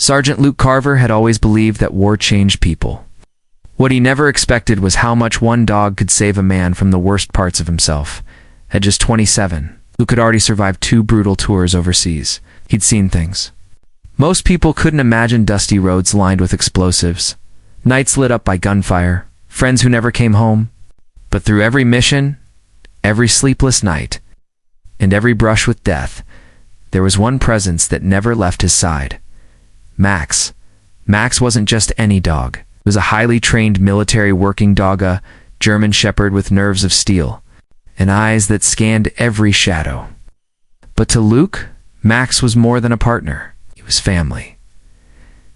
Sergeant Luke Carver had always believed that war changed people. What he never expected was how much one dog could save a man from the worst parts of himself. At just 27, Luke had already survived 2 brutal tours overseas. He'd seen things most people couldn't imagine: dusty roads lined with explosives, nights lit up by gunfire, friends who never came home. But through every mission, every sleepless night, and every brush with death, there was one presence that never left his side. Max. Max wasn't just any dog. It was a highly trained military working dog, a German shepherd with nerves of steel and eyes that scanned every shadow. But to Luke, Max was more than a partner. He was family.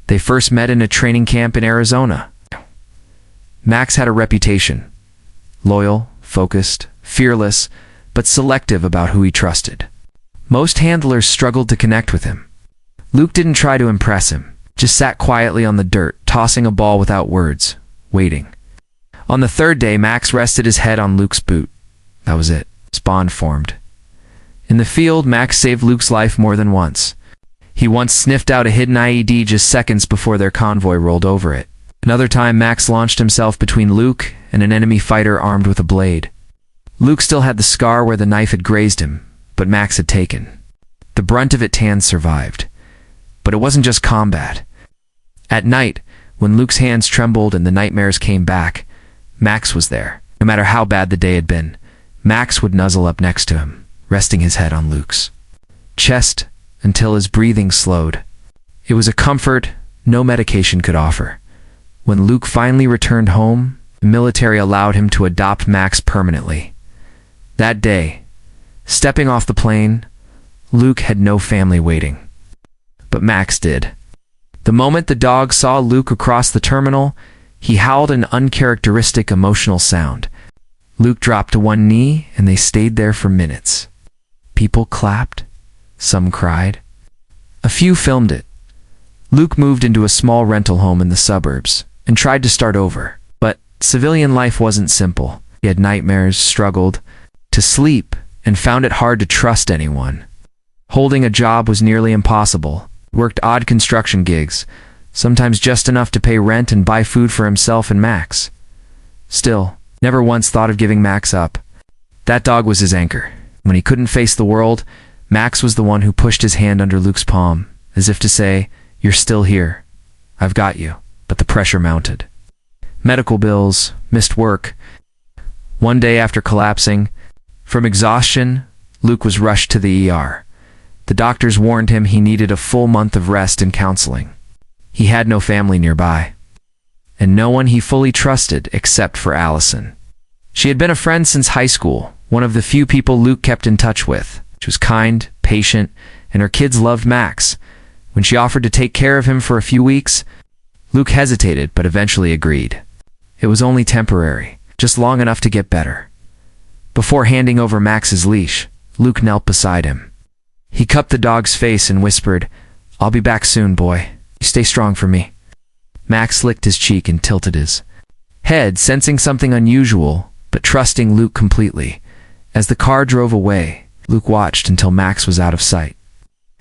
They first met in a training camp in Arizona. Max had a reputation: loyal, focused, fearless, but selective about who he trusted. Most handlers struggled to connect with him. Luke didn't try to impress him, just sat quietly on the dirt, tossing a ball without words, waiting. On the 3rd day, Max rested his head on Luke's boot. That was it. His bond formed. In the field, Max saved Luke's life more than once. He once sniffed out a hidden IED just seconds before their convoy rolled over it. Another time, Max launched himself between Luke and an enemy fighter armed with a blade. Luke still had the scar where the knife had grazed him, but Max had taken the brunt of it. Tan survived. But it wasn't just combat. At night, when Luke's hands trembled and the nightmares came back, Max was there. No matter how bad the day had been, Max would nuzzle up next to him, resting his head on Luke's chest until his breathing slowed. It was a comfort no medication could offer. When Luke finally returned home, the military allowed him to adopt Max permanently. That day, stepping off the plane, Luke had no family waiting. But Max did. The moment the dog saw Luke across the terminal, he howled an uncharacteristic emotional sound. Luke dropped to one knee, and they stayed there for minutes. People clapped. Some cried. A few filmed it. Luke moved into a small rental home in the suburbs and tried to start over. But civilian life wasn't simple. He had nightmares, struggled to sleep, and found it hard to trust anyone. Holding a job was nearly impossible. Worked odd construction gigs, sometimes just enough to pay rent and buy food for himself and Max. Still, never once thought of giving Max up. That dog was his anchor. When he couldn't face the world, Max was the one who pushed his hand under Luke's palm, as if to say, "You're still here. I've got you." But the pressure mounted. Medical bills, missed work. One day after collapsing from exhaustion, Luke was rushed to the ER. The doctors warned him he needed a full month of rest and counseling. He had no family nearby, and no one he fully trusted except for Allison. She had been a friend since high school, one of the few people Luke kept in touch with. She was kind, patient, and her kids loved Max. When she offered to take care of him for a few weeks, Luke hesitated but eventually agreed. It was only temporary, just long enough to get better. Before handing over Max's leash, Luke knelt beside him. He cupped the dog's face and whispered, "I'll be back soon, boy. You stay strong for me." Max licked his cheek and tilted his head, sensing something unusual, but trusting Luke completely. As the car drove away, Luke watched until Max was out of sight.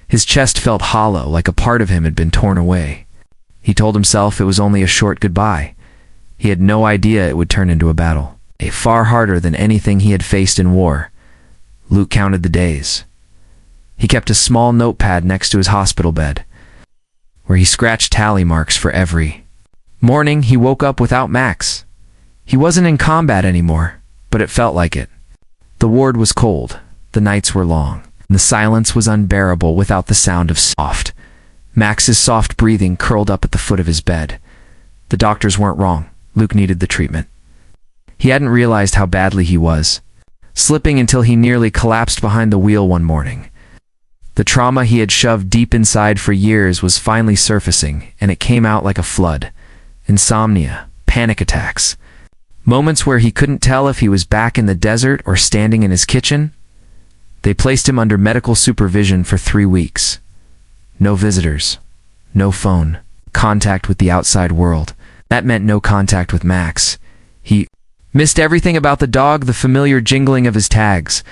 His chest felt hollow, like a part of him had been torn away. He told himself it was only a short goodbye. He had no idea it would turn into a battle, far harder than anything he had faced in war. Luke counted the days. He kept a small notepad next to his hospital bed, where he scratched tally marks for every morning he woke up without Max. He wasn't in combat anymore, but it felt like it. The ward was cold, the nights were long, and the silence was unbearable without the sound of Max's soft breathing curled up at the foot of his bed. The doctors weren't wrong. Luke needed the treatment. He hadn't realized how badly he was, slipping until he nearly collapsed behind the wheel one morning. The trauma he had shoved deep inside for years was finally surfacing, and it came out like a flood. Insomnia, panic attacks, moments where he couldn't tell if he was back in the desert or standing in his kitchen. They placed him under medical supervision for 3 weeks. No visitors, no phone, contact with the outside world. That meant no contact with Max. He missed everything about the dog, the familiar jingling of his tags,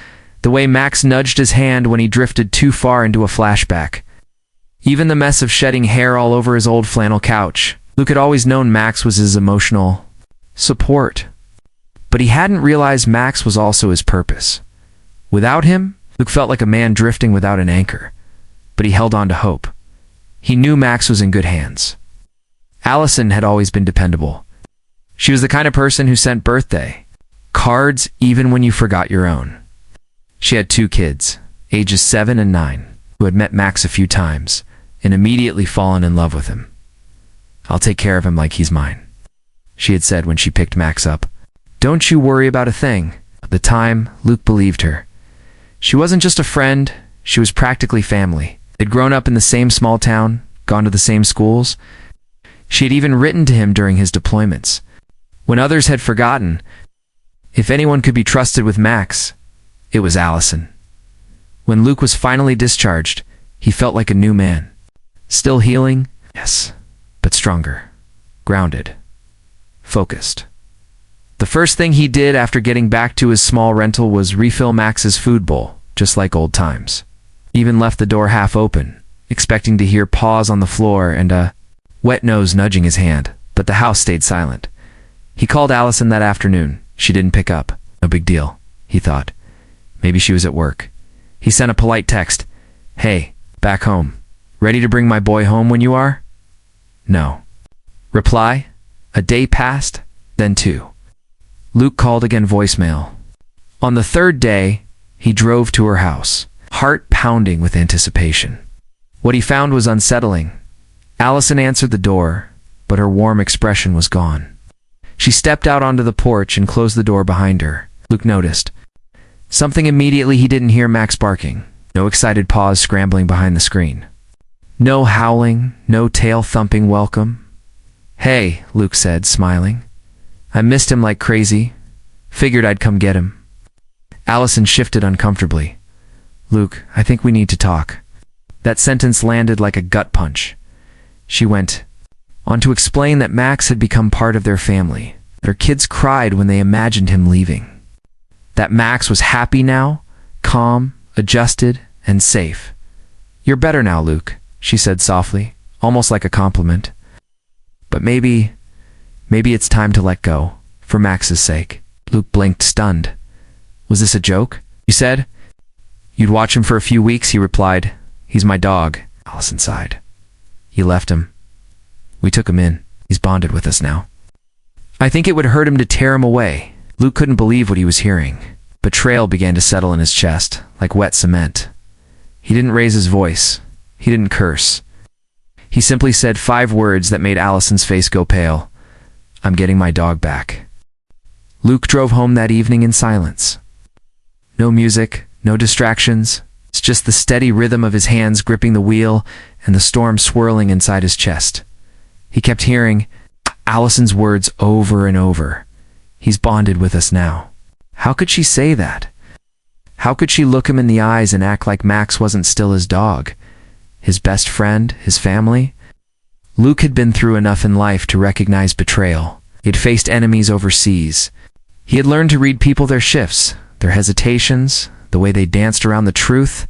the way Max nudged his hand when he drifted too far into a flashback. Even the mess of shedding hair all over his old flannel couch. Luke had always known Max was his emotional support. But he hadn't realized Max was also his purpose. Without him, Luke felt like a man drifting without an anchor. But he held on to hope. He knew Max was in good hands. Allison had always been dependable. She was the kind of person who sent birthday cards even when you forgot your own. She had 2 kids, ages 7 and 9, who had met Max a few times and immediately fallen in love with him. "I'll take care of him like he's mine," she had said when she picked Max up. "Don't you worry about a thing." At the time, Luke believed her. She wasn't just a friend, she was practically family. They'd grown up in the same small town, gone to the same schools. She had even written to him during his deployments. When others had forgotten, if anyone could be trusted with Max, it was Allison. When Luke was finally discharged, he felt like a new man. Still healing? Yes, but stronger. Grounded. Focused. The first thing he did after getting back to his small rental was refill Max's food bowl, just like old times. Even left the door half open, expecting to hear paws on the floor and a wet nose nudging his hand, but the house stayed silent. He called Allison that afternoon. She didn't pick up. No big deal, he thought. Maybe she was at work. He sent a polite text. "Hey, back home. Ready to bring my boy home when you are?" No. Reply? A day passed, then 2. Luke called again, voicemail. On the 3rd day, he drove to her house, heart pounding with anticipation. What he found was unsettling. Allison answered the door, but her warm expression was gone. She stepped out onto the porch and closed the door behind her. Luke noticed something immediately. He didn't hear Max barking. No excited paws scrambling behind the screen. No howling, no tail-thumping welcome. "Hey," Luke said, smiling. "I missed him like crazy. Figured I'd come get him." Allison shifted uncomfortably. "Luke, I think we need to talk." That sentence landed like a gut punch. She went on to explain that Max had become part of their family. Their kids cried when they imagined him leaving. That Max was happy now, calm, adjusted, and safe. "You're better now, Luke," she said softly, almost like a compliment. "But maybe it's time to let go, for Max's sake." Luke blinked, stunned. "Was this a joke? You said you'd watch him for a few weeks," he replied. "He's my dog." Allison sighed. "You left him. We took him in. He's bonded with us now." "I think it would hurt him to tear him away." Luke couldn't believe what he was hearing. Betrayal began to settle in his chest, like wet cement. He didn't raise his voice. He didn't curse. He simply said 5 words that made Allison's face go pale. "I'm getting my dog back." Luke drove home that evening in silence. No music, no distractions. It's just the steady rhythm of his hands gripping the wheel and the storm swirling inside his chest. He kept hearing Allison's words over and over. "He's bonded with us now." How could she say that? How could she look him in the eyes and act like Max wasn't still his dog, his best friend, his family? Luke had been through enough in life to recognize betrayal. He had faced enemies overseas. He had learned to read people, their shifts, their hesitations, the way they danced around the truth.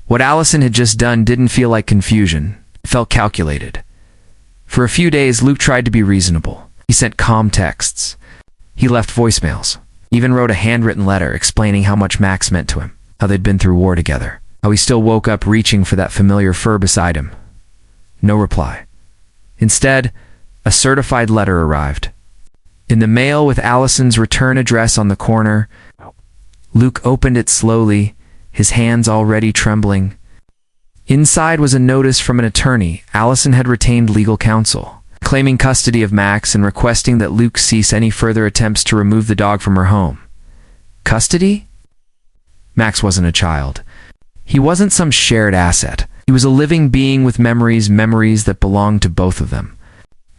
What Allison had just done didn't feel like confusion. It felt calculated. For a few days, Luke tried to be reasonable. He sent calm texts. He left voicemails. Even wrote a handwritten letter explaining how much Max meant to him, how they'd been through war together, how he still woke up reaching for that familiar fur beside him. No reply. Instead, a certified letter arrived. In the mail with Allison's return address on the corner, Luke opened it slowly, his hands already trembling. Inside was a notice from an attorney. Allison had retained legal counsel, claiming custody of Max and requesting that Luke cease any further attempts to remove the dog from her home. Custody? Max wasn't a child. He wasn't some shared asset. He was a living being with memories that belonged to both of them.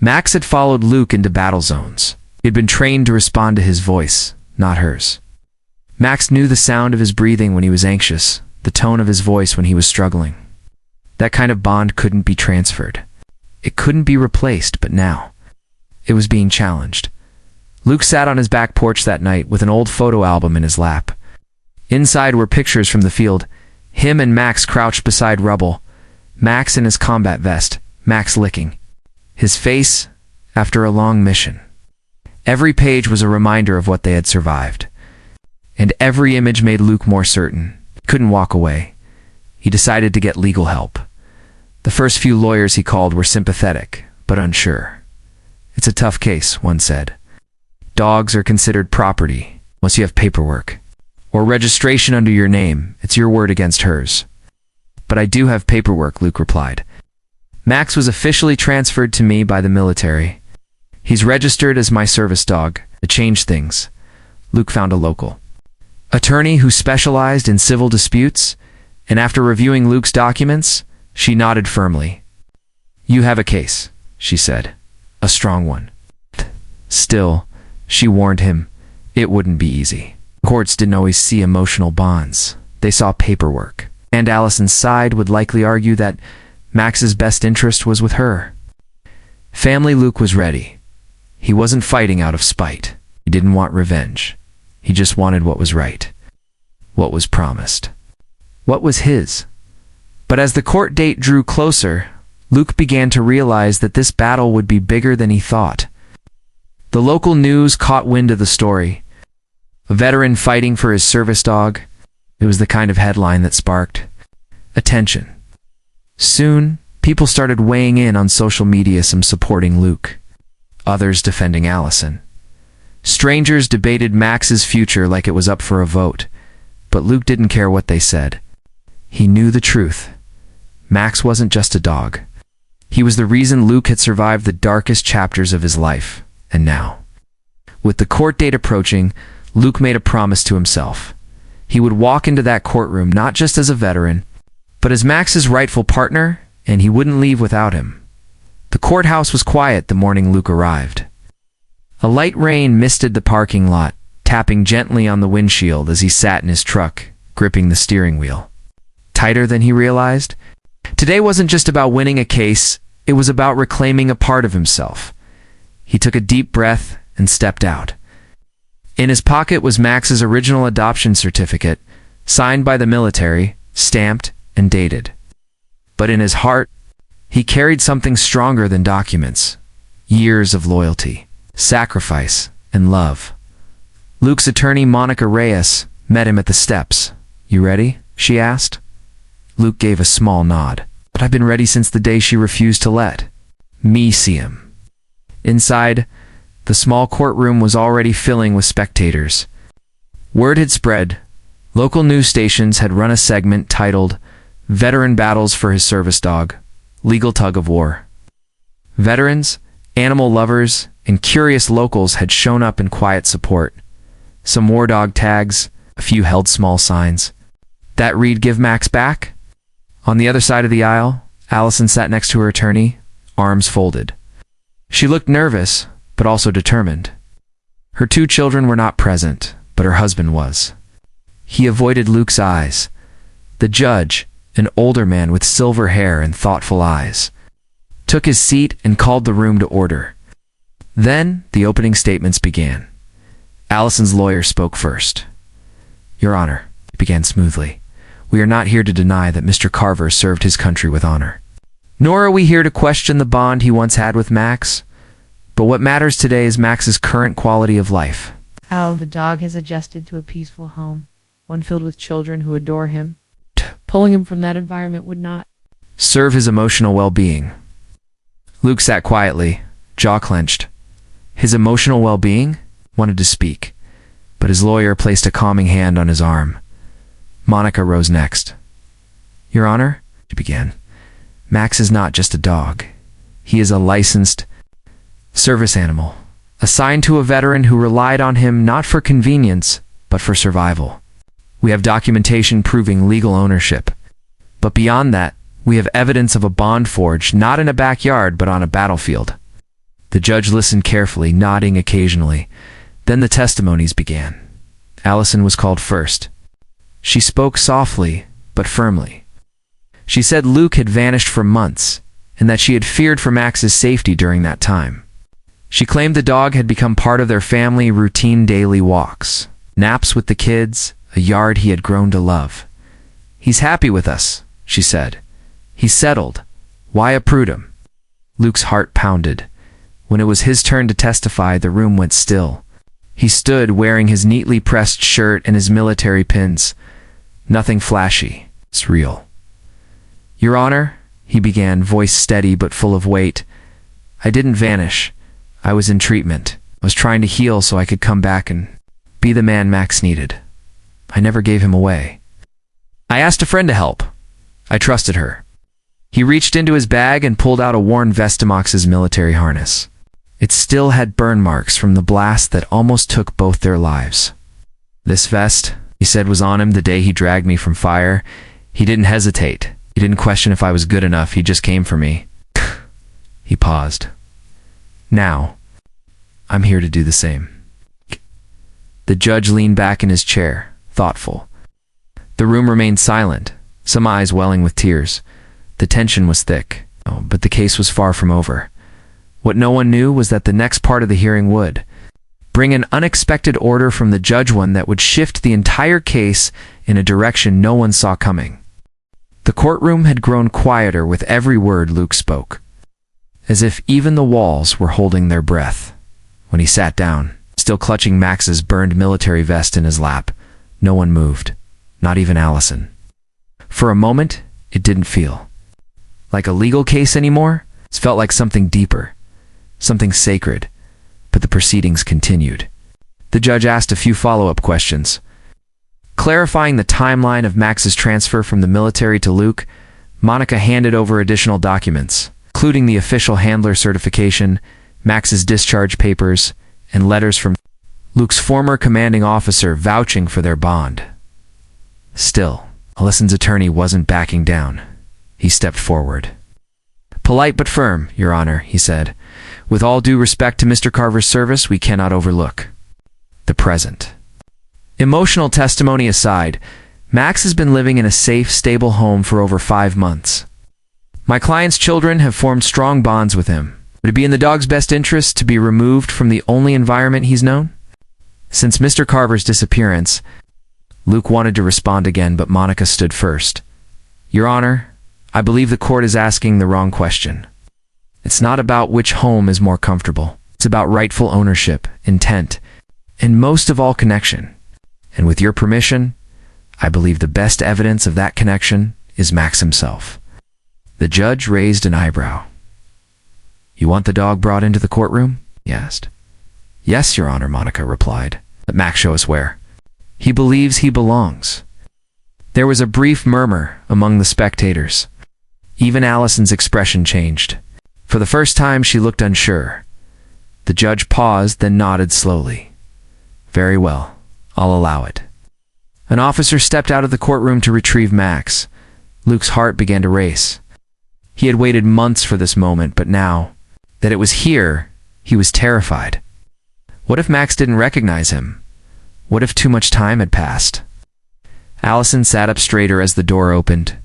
Max had followed Luke into battle zones. He had been trained to respond to his voice, not hers. Max knew the sound of his breathing when he was anxious, the tone of his voice when he was struggling. That kind of bond couldn't be transferred. It couldn't be replaced, but now it was being challenged. Luke sat on his back porch that night with an old photo album in his lap. Inside were pictures from the field, him and Max crouched beside rubble, Max in his combat vest, Max licking his face after a long mission. Every page was a reminder of what they had survived. And every image made Luke more certain. He couldn't walk away. He decided to get legal help. The first few lawyers he called were sympathetic, but unsure. It's a tough case, one said. Dogs are considered property, unless you have paperwork. Or registration under your name, it's your word against hers. But I do have paperwork, Luke replied. Max was officially transferred to me by the military. He's registered as my service dog. To change things, Luke found a local attorney who specialized in civil disputes, and after reviewing Luke's documents, she nodded firmly. You have a case, she said. A strong one. Still, she warned him, it wouldn't be easy. Courts didn't always see emotional bonds. They saw paperwork. And Allison's side would likely argue that Max's best interest was with her. Family Luke was ready. He wasn't fighting out of spite. He didn't want revenge. He just wanted what was right. What was promised. What was his. But as the court date drew closer, Luke began to realize that this battle would be bigger than he thought. The local news caught wind of the story. A veteran fighting for his service dog. It was the kind of headline that sparked attention. Soon, people started weighing in on social media, some supporting Luke, others defending Allison. Strangers debated Max's future like it was up for a vote, but Luke didn't care what they said. He knew the truth. Max wasn't just a dog. He was the reason Luke had survived the darkest chapters of his life, and now, with the court date approaching, Luke made a promise to himself. He would walk into that courtroom not just as a veteran, but as Max's rightful partner, and he wouldn't leave without him. The courthouse was quiet the morning Luke arrived. A light rain misted the parking lot, tapping gently on the windshield as he sat in his truck, gripping the steering wheel. Tighter than he realized? Today wasn't just about winning a case, it was about reclaiming a part of himself. He took a deep breath and stepped out. In his pocket was Max's original adoption certificate, signed by the military, stamped and dated. But in his heart, he carried something stronger than documents. Years of loyalty, sacrifice, and love. Luke's attorney, Monica Reyes, met him at the steps. You ready? She asked. Luke gave a small nod. But I've been ready since the day she refused to let me see him. Inside, the small courtroom was already filling with spectators. Word had spread. Local news stations had run a segment titled Veteran Battles for His Service Dog, Legal Tug of War. Veterans, animal lovers, and curious locals had shown up in quiet support. Some war dog tags, a few held small signs. That read, "Give Max back?" On the other side of the aisle, Allison sat next to her attorney, arms folded. She looked nervous, but also determined. Her 2 children were not present, but her husband was. He avoided Luke's eyes. The judge, an older man with silver hair and thoughtful eyes, took his seat and called the room to order. Then the opening statements began. Allison's lawyer spoke first. Your Honor, he began smoothly, we are not here to deny that Mr. Carver served his country with honor. Nor are we here to question the bond he once had with Max. But what matters today is Max's current quality of life. How the dog has adjusted to a peaceful home, one filled with children who adore him. Pulling him from that environment would not serve his emotional well-being. Luke sat quietly, jaw clenched. His emotional well-being? Wanted to speak, but his lawyer placed a calming hand on his arm. Monica rose next. Your Honor, she began, Max is not just a dog. He is a licensed service animal, assigned to a veteran who relied on him not for convenience, but for survival. We have documentation proving legal ownership. But beyond that, we have evidence of a bond forged not in a backyard but on a battlefield. The judge listened carefully, nodding occasionally. Then the testimonies began. Allison was called first. She spoke softly, but firmly. She said Luke had vanished for months, and that she had feared for Max's safety during that time. She claimed the dog had become part of their family routine daily walks, naps with the kids, a yard he had grown to love. He's happy with us, she said, He settled. Why a Prudhomme? Luke's heart pounded. When it was his turn to testify, the room went still. He stood wearing his neatly pressed shirt and his military pins. Nothing flashy. It's real. Your Honor, he began, voice steady but full of weight. I didn't vanish. I was in treatment. I was trying to heal so I could come back and be the man Max needed. I never gave him away. I asked a friend to help. I trusted her. He reached into his bag and pulled out a worn Vestimox's military harness. It still had burn marks from the blast that almost took both their lives. This vest, he said, was on him the day he dragged me from fire. He didn't hesitate. He didn't question if I was good enough. He just came for me. He paused. Now, I'm here to do the same. The judge leaned back in his chair, thoughtful. The room remained silent, some eyes welling with tears. The tension was thick, but the case was far from over. What no one knew was that the next part of the hearing would bring an unexpected order from the judge, one that would shift the entire case in a direction no one saw coming. The courtroom had grown quieter with every word Luke spoke, as if even the walls were holding their breath. When he sat down, still clutching Max's burned military vest in his lap, no one moved, not even Allison. For a moment, it didn't feel like a legal case anymore. It felt like something deeper, something sacred. But the proceedings continued. The judge asked a few follow-up questions. Clarifying the timeline of Max's transfer from the military to Luke, Monica handed over additional documents, including the official handler certification, Max's discharge papers, and letters from Luke's former commanding officer vouching for their bond. Still, Allison's attorney wasn't backing down. He stepped forward. Polite but firm, Your Honor, he said. With all due respect to Mr. Carver's service, we cannot overlook the present. Emotional testimony aside, Max has been living in a safe, stable home for over 5 months. My client's children have formed strong bonds with him. Would it be in the dog's best interest to be removed from the only environment he's known? Since Mr. Carver's disappearance, Luke wanted to respond again, but Monica stood first. Your Honor, I believe the court is asking the wrong question. It's not about which home is more comfortable. It's about rightful ownership, intent, and most of all, connection. And with your permission, I believe the best evidence of that connection is Max himself. The judge raised an eyebrow. You want the dog brought into the courtroom? He asked. Yes, Your Honor, Monica replied. Let Max show us where. He believes he belongs. There was a brief murmur among the spectators. Even Allison's expression changed. For the first time, she looked unsure. The judge paused, then nodded slowly. Very well, I'll allow it. An officer stepped out of the courtroom to retrieve Max. Luke's heart began to race. He had waited months for this moment, but now that it was here, he was terrified. What if Max didn't recognize him? What if too much time had passed? Allison sat up straighter as the door opened,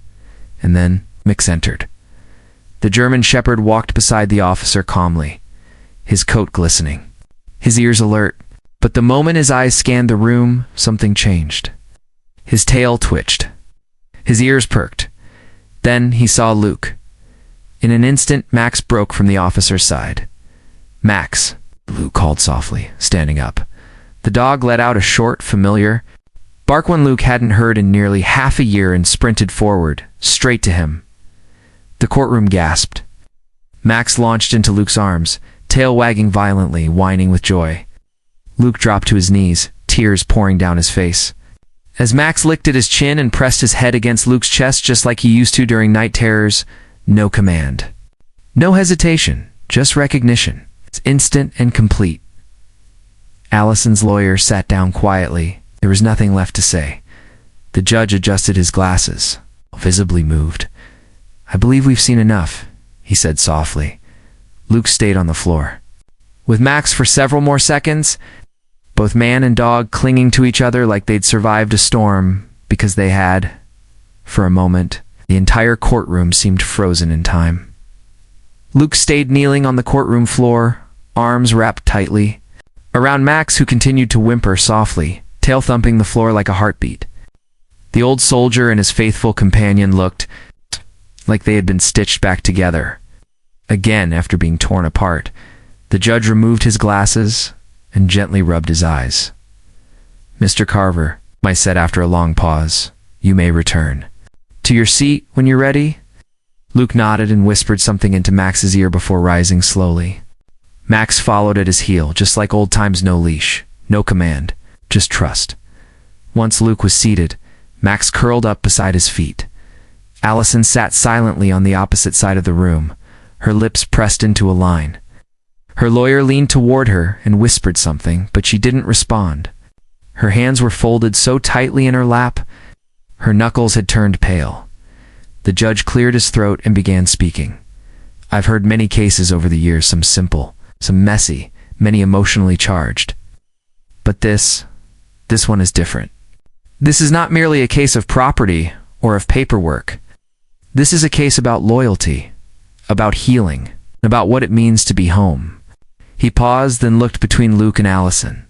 and then Max entered. The German shepherd walked beside the officer calmly, his coat glistening, his ears alert. But the moment his eyes scanned the room, something changed. His tail twitched. His ears perked. Then he saw Luke. In an instant, Max broke from the officer's side. Max, Luke called softly, standing up. The dog let out a short, familiar bark one Luke hadn't heard in nearly half a year and sprinted forward, straight to him. The courtroom gasped. Max launched into Luke's arms, tail wagging violently, whining with joy. Luke dropped to his knees, tears pouring down his face. As Max licked at his chin and pressed his head against Luke's chest just like he used to during night terrors, no command. No hesitation, just recognition. It's instant and complete. Allison's lawyer sat down quietly. There was nothing left to say. The judge adjusted his glasses, visibly moved. I believe we've seen enough, he said softly. Luke stayed on the floor. With Max for several more seconds, both man and dog clinging to each other like they'd survived a storm because they had. For a moment, the entire courtroom seemed frozen in time. Luke stayed kneeling on the courtroom floor, arms wrapped tightly around Max, who continued to whimper softly, tail thumping the floor like a heartbeat. The old soldier and his faithful companion looked like they had been stitched back together. Again, after being torn apart, the judge removed his glasses and gently rubbed his eyes. "Mr. Carver," I said after a long pause, "you may return to your seat when you're ready." Luke nodded and whispered something into Max's ear before rising slowly. Max followed at his heel, just like old times, no leash, no command, just trust. Once Luke was seated, Max curled up beside his feet. Allison sat silently on the opposite side of the room, her lips pressed into a line. Her lawyer leaned toward her and whispered something, but she didn't respond. Her hands were folded so tightly in her lap, her knuckles had turned pale. The judge cleared his throat and began speaking. "I've heard many cases over the years, some simple, some messy, many emotionally charged. But this one is different. This is not merely a case of property or of paperwork. This is a case about loyalty, about healing, about what it means to be home." He paused, then looked between Luke and Allison.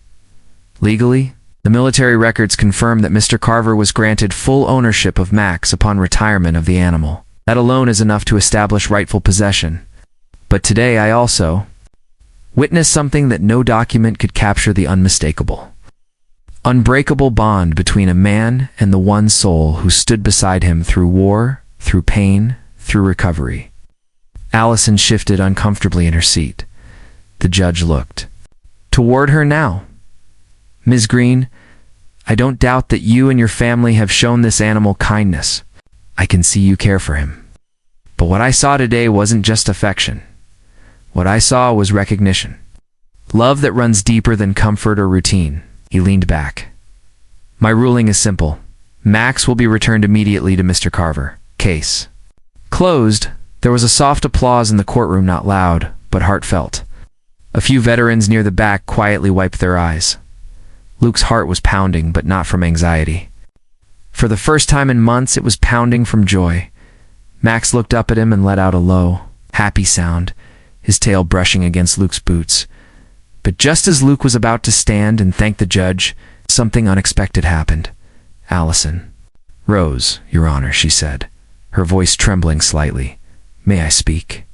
"Legally, the military records confirm that Mr. Carver was granted full ownership of Max upon retirement of the animal. That alone is enough to establish rightful possession. But today I also witnessed something that no document could capture: the unmistakable, unbreakable bond between a man and the one soul who stood beside him through war, through pain, through recovery." Allison shifted uncomfortably in her seat. The judge looked toward her now. "Ms. Green, I don't doubt that you and your family have shown this animal kindness. I can see you care for him. But what I saw today wasn't just affection. What I saw was recognition. Love that runs deeper than comfort or routine." He leaned back. "My ruling is simple. Max will be returned immediately to Mr. Carver. Case closed." There was a soft applause in the courtroom, not loud, but heartfelt. A few veterans near the back quietly wiped their eyes. Luke's heart was pounding, but not from anxiety. For the first time in months, it was pounding from joy. Max looked up at him and let out a low, happy sound, his tail brushing against Luke's boots. But just as Luke was about to stand and thank the judge, something unexpected happened. Allison rose, "Your Honor," she said, her voice trembling slightly. "May I speak?"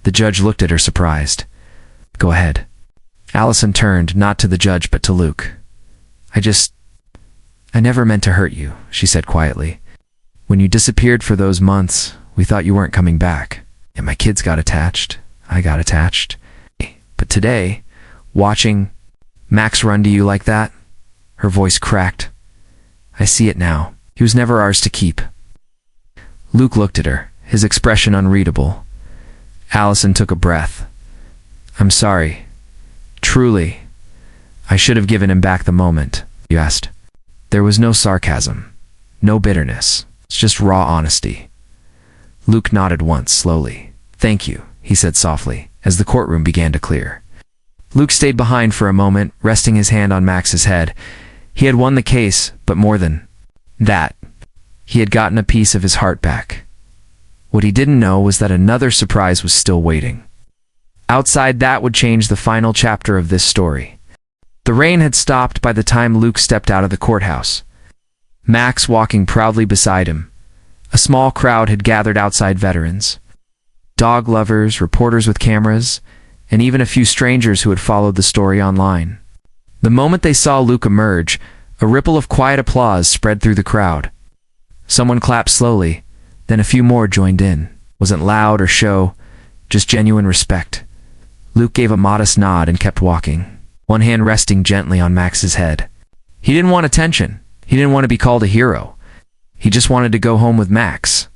The judge looked at her, surprised. "Go ahead." Allison turned, not to the judge but to Luke. I never meant to hurt you," she said quietly. "When you disappeared for those months, we thought you weren't coming back. And my kids got attached. I got attached. But today, watching Max run to you like that," her voice cracked, "I see it now. He was never ours to keep." Luke looked at her, his expression unreadable. Allison took a breath. "I'm sorry. Truly. I should have given him back the moment you asked." There was no sarcasm, no bitterness. It's just raw honesty. Luke nodded once, slowly. "Thank you," he said softly, as the courtroom began to clear. Luke stayed behind for a moment, resting his hand on Max's head. He had won the case, but more than that, he had gotten a piece of his heart back. What he didn't know was that another surprise was still waiting. Outside, that would change the final chapter of this story. The rain had stopped by the time Luke stepped out of the courthouse, Max walking proudly beside him. A small crowd had gathered outside: veterans, dog lovers, reporters with cameras, and even a few strangers who had followed the story online. The moment they saw Luke emerge, a ripple of quiet applause spread through the crowd. Someone clapped slowly, then a few more joined in. Wasn't loud or show, just genuine respect. Luke gave a modest nod and kept walking, one hand resting gently on Max's head. He didn't want attention. He didn't want to be called a hero. He just wanted to go home with Max.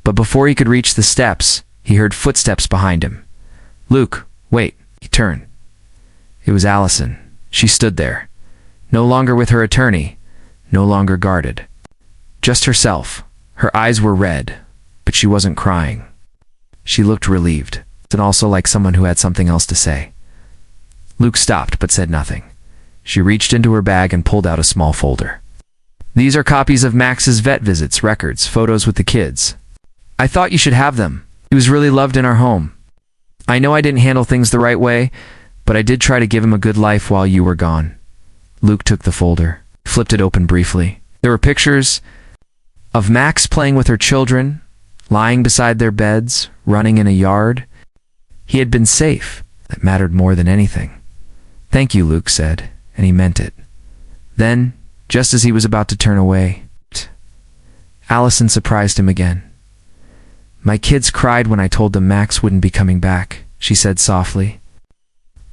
But before he could reach the steps, he heard footsteps behind him. "Luke, wait." He turned. It was Allison. She stood there, no longer with her attorney, no longer guarded. Just herself. Her eyes were red, but she wasn't crying. She looked relieved, and also like someone who had something else to say. Luke stopped but said nothing. She reached into her bag and pulled out a small folder. "These are copies of Max's vet visits, records, photos with the kids. I thought you should have them. He was really loved in our home. I know I didn't handle things the right way, but I did try to give him a good life while you were gone." Luke took the folder, flipped it open briefly. There were pictures of Max playing with her children, lying beside their beds, running in a yard. He had been safe. That mattered more than anything. "Thank you," Luke said, and he meant it. Then, just as he was about to turn away, Allison surprised him again. "My kids cried when I told them Max wouldn't be coming back," she said softly.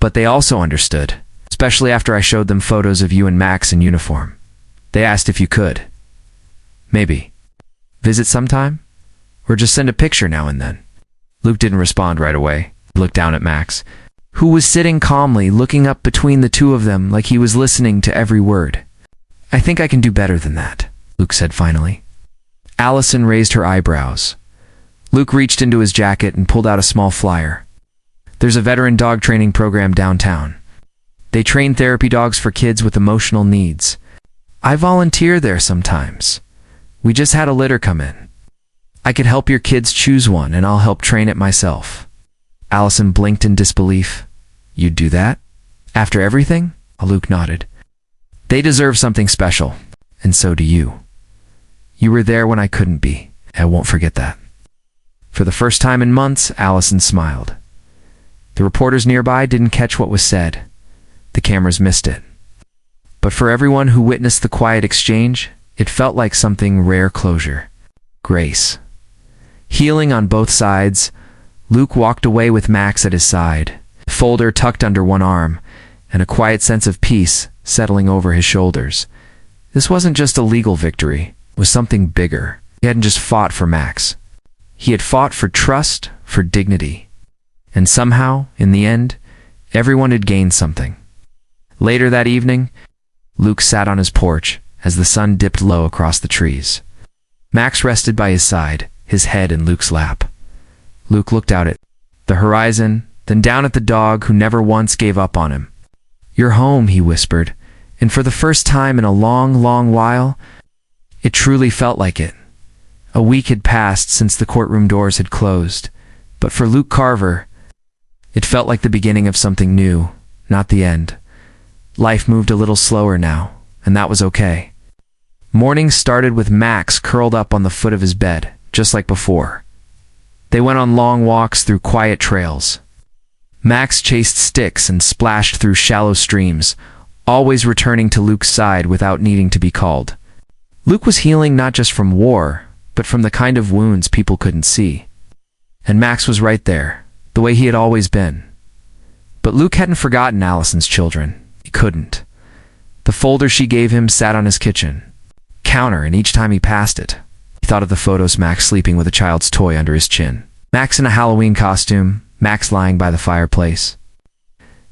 "But they also understood, especially after I showed them photos of you and Max in uniform. They asked if you could. Maybe visit sometime? Or just send a picture now and then." Luke didn't respond right away. He looked down at Max, who was sitting calmly, looking up between the two of them like he was listening to every word. "I think I can do better than that," Luke said finally. Allison raised her eyebrows. Luke reached into his jacket and pulled out a small flyer. "There's a veteran dog training program downtown. They train therapy dogs for kids with emotional needs. I volunteer there sometimes. We just had a litter come in. I could help your kids choose one, and I'll help train it myself." Allison blinked in disbelief. "You'd do that? After everything?" Luke nodded. "They deserve something special, and so do you. You were there when I couldn't be. I won't forget that." For the first time in months, Allison smiled. The reporters nearby didn't catch what was said. The cameras missed it. But for everyone who witnessed the quiet exchange, it felt like something rare closure. Grace. Healing on both sides, Luke walked away with Max at his side, a folder tucked under one arm, and a quiet sense of peace settling over his shoulders. This wasn't just a legal victory. It was something bigger. He hadn't just fought for Max. He had fought for trust, for dignity. And somehow, in the end, everyone had gained something. Later that evening, Luke sat on his porch as the sun dipped low across the trees. Max rested by his side, his head in Luke's lap. Luke looked out at the horizon, then down at the dog who never once gave up on him. "You're home," he whispered, and for the first time in a long, long while, it truly felt like it. A week had passed since the courtroom doors had closed, but for Luke Carver, it felt like the beginning of something new, not the end. Life moved a little slower now, and that was okay. Mornings started with Max curled up on the foot of his bed, just like before. They went on long walks through quiet trails. Max chased sticks and splashed through shallow streams, always returning to Luke's side without needing to be called. Luke was healing not just from war, but from the kind of wounds people couldn't see. And Max was right there, the way he had always been. But Luke hadn't forgotten Allison's children. He couldn't. The folder she gave him sat on his kitchen counter, and each time he passed it, he thought of the photos: Max sleeping with a child's toy under his chin, Max in a Halloween costume, Max lying by the fireplace.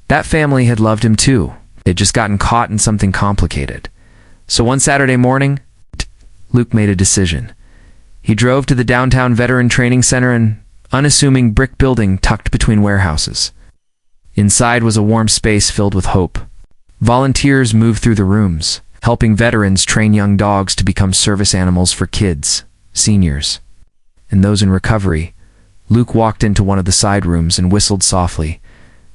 That family had loved him too. They'd just gotten caught in something complicated. So one Saturday morning, Luke made a decision. He drove to the downtown Veteran Training Center, an unassuming brick building tucked between warehouses. Inside was a warm space filled with hope. Volunteers moved through the rooms, helping veterans train young dogs to become service animals for kids, seniors, and those in recovery. Luke walked into one of the side rooms and whistled softly.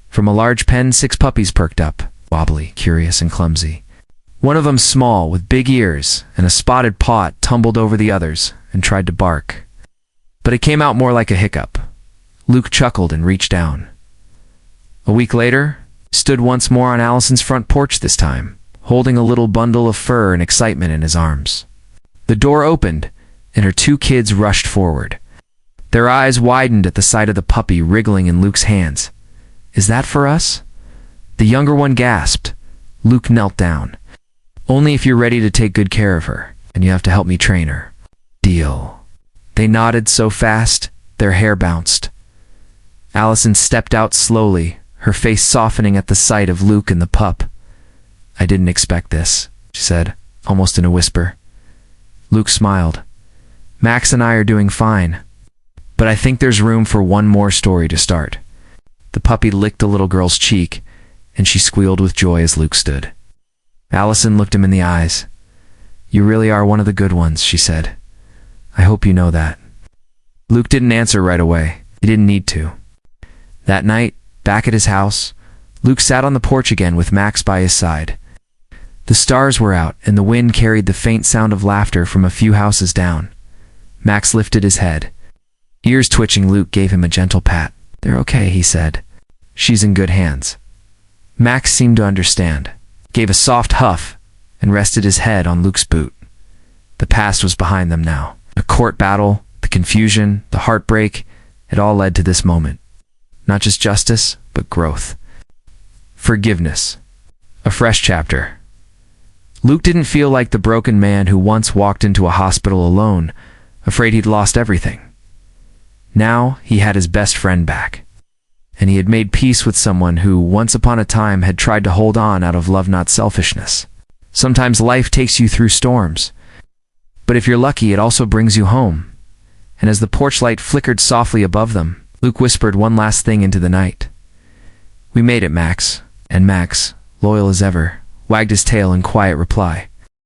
From a large pen, 6 puppies perked up, wobbly, curious, and clumsy. One of them small, with big ears, and a spotted paw, tumbled over the others and tried to bark. But it came out more like a hiccup. Luke chuckled and reached down. A week later, stood once more on Allison's front porch, this time, holding a little bundle of fur and excitement in his arms. The door opened, and her 2 kids rushed forward. Their eyes widened at the sight of the puppy wriggling in Luke's hands. "Is that for us?" The younger one gasped. Luke knelt down. "Only if you're ready to take good care of her, and you have to help me train her." "Deal." They nodded so fast, their hair bounced. Allison stepped out slowly, her face softening at the sight of Luke and the pup. "I didn't expect this," she said, almost in a whisper. Luke smiled. "Max and I are doing fine, but I think there's room for one more story to start." The puppy licked the little girl's cheek, and she squealed with joy as Luke stood. Allison looked him in the eyes. "You really are one of the good ones," she said. "I hope you know that." Luke didn't answer right away. He didn't need to. That night, back at his house, Luke sat on the porch again with Max by his side. The stars were out, and the wind carried the faint sound of laughter from a few houses down. Max lifted his head. Ears twitching, Luke gave him a gentle pat. "They're okay," he said. "She's in good hands." Max seemed to understand, gave a soft huff, and rested his head on Luke's boot. The past was behind them now. The court battle, the confusion, the heartbreak, it all led to this moment. Not just justice, but growth. Forgiveness. A fresh chapter. Luke didn't feel like the broken man who once walked into a hospital alone, afraid he'd lost everything. Now he had his best friend back. And he had made peace with someone who, once upon a time, had tried to hold on out of love, not selfishness. Sometimes life takes you through storms. But if you're lucky, it also brings you home. And as the porch light flickered softly above them, Luke whispered one last thing into the night. "We made it, Max." And Max, loyal as ever, wagged his tail in quiet reply.